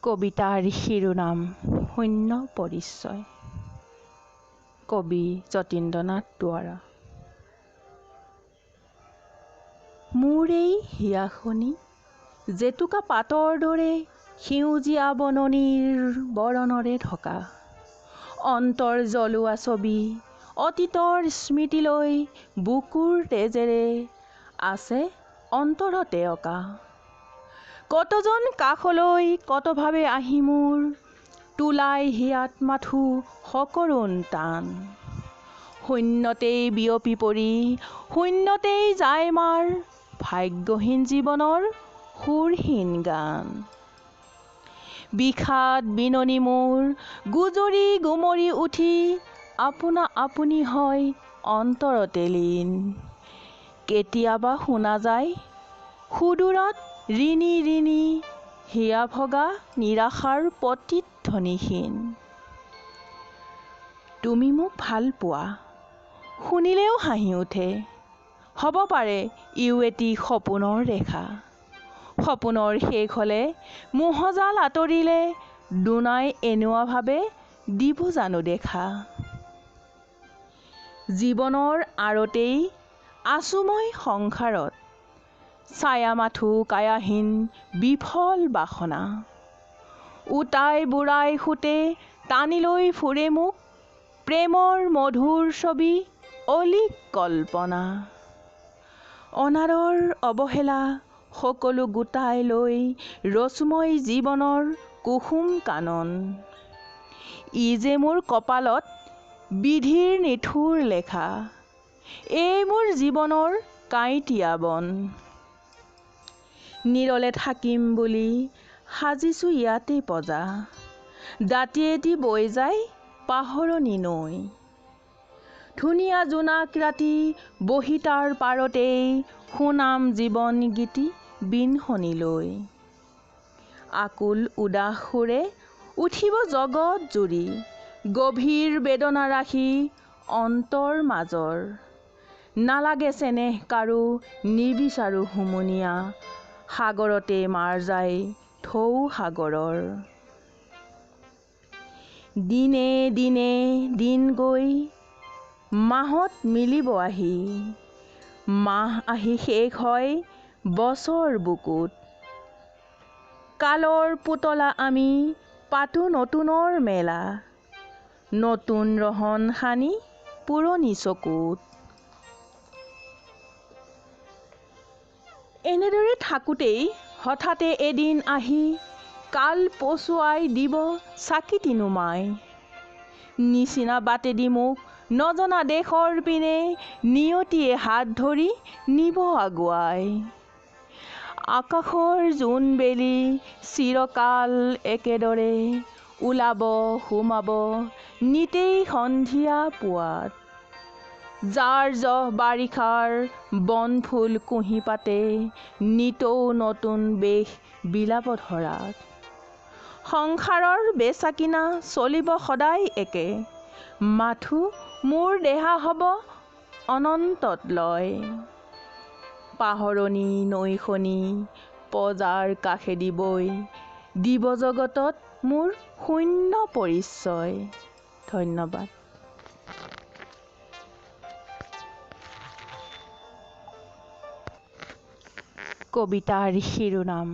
কবিতাৰ শিৰোনাম শূন্য পৰিচয়। কবি যতীন্দ্ৰনাথ দুৱৰা। মোৰ এই হিয়াখনি জেতুকা পাতৰ দৰে সেউজীয়া বননিৰ বৰণৰে ঢকা, অন্তৰ জ্বলোৱা ছবি অতীতৰ স্মৃতিলৈ বুকুৰ তেজেৰে আছে অন্তৰতে অঁকা। কতজন কাষলৈ কতভাৱে আহি মোৰ তোলাই হিয়াত মাথো সকৰুণ টান, শূন্যতেই বিয়পি পৰি শূন্যতেই যায় মাৰ ভাগ্যহীন জীৱনৰ সুৰহীন গান। বিষাদ বিননি মোৰ গুজৰি গুমৰি উঠি আপোনা আপুনি হয় অন্তৰতে লীন। কেতিয়াবা শুনা যায় সুদূৰত ৰিণি ৰিণি হিয়া ভগা নিৰাশাৰ প্ৰতিধ্বনিহীন। তুমি মোক ভাল পোৱা শুনিলেও হাঁহি উঠে, হ'ব পাৰে ইও এটি সপোনৰ ৰেখা। সপোনৰ শেষ হ'লে মোহজাল আঁতৰিলে দুনাই এনেুৱাভাৱে দিব জানো দেখা। জীৱনৰ আঁৰতেই আছো মই সংসাৰত, ছায়া মাথো কায়াহীন বিফল বাসনা। উটাই বুঢ়াই সুতে টানি লৈ ফুৰে মোক প্ৰেমৰ মধুৰ ছবি অলিক কল্পনা। অনাদৰ অৱহেলা সকলো গোটাই লৈ ৰচো মই জীৱনৰ কুসুম কানন। ই যে মোৰ কপালত বিধিৰ নিঠুৰ লেখা, এই মোৰ জীৱনৰ কাঁইটীয়া বন। নিৰলে থাকিম বুলি সাজিছো ইয়াতে পজা, দাঁতিয়েদি বৈ যায় পাহৰণি নৈ। ধুনীয়া জোনাক ৰাতি বহি তাৰ পাৰতেই শুনাম জীৱন গীতি বিনসনি লৈ। আকুল উদাস সুৰে উঠিব জগত জুৰি গভীৰ বেদনা ৰাশি অন্তৰ মাজৰ। নালাগে চেনেহ কাৰো নিবিচাৰো হুমুনিয়া, সাগৰতে মাৰ যায় ঢৌ সাগৰৰ। দিনে দিনে দিন গৈ মাহত মিলিব আহি, মাহ আহি শেষ হয় বছৰ বুকুত। কালৰ পুতলা আমি পাতো নতুনৰ মেলা, নতুন ৰহন সানি পুৰণি চকুত। এনেদৰে থাকোঁতেই হঠাতে এদিন আহি কাল পচুৱাই দিব চাকিটি নুমাই। নিচিনা বাটেদি মোক নজনা দেশৰ পিনে নিয়তিয়ে হাত ধৰি নিব আগুৱাই। আকাশৰ জোনবেলি চিৰকাল একেদৰে ওলাব সোমাব নিতেই সন্ধিয়া পুৱাত। জাৰ জহ বাৰিষাৰ বনফুল কুঁহিপাতে নিতৌ নতুন বেশ বিলাব ধৰাত। সংসাৰৰ বেচা কিনা চলিব সদায় একে, মাথো মোৰ দেহা হ'ব অনন্তত লয়। পাহৰণি নৈখনি পজাৰ কাষেদি বৈ দিব জগতত মোৰ শূন্য পৰিচয়। ধন্যবাদ। কবিতাৰ শিৰোনাম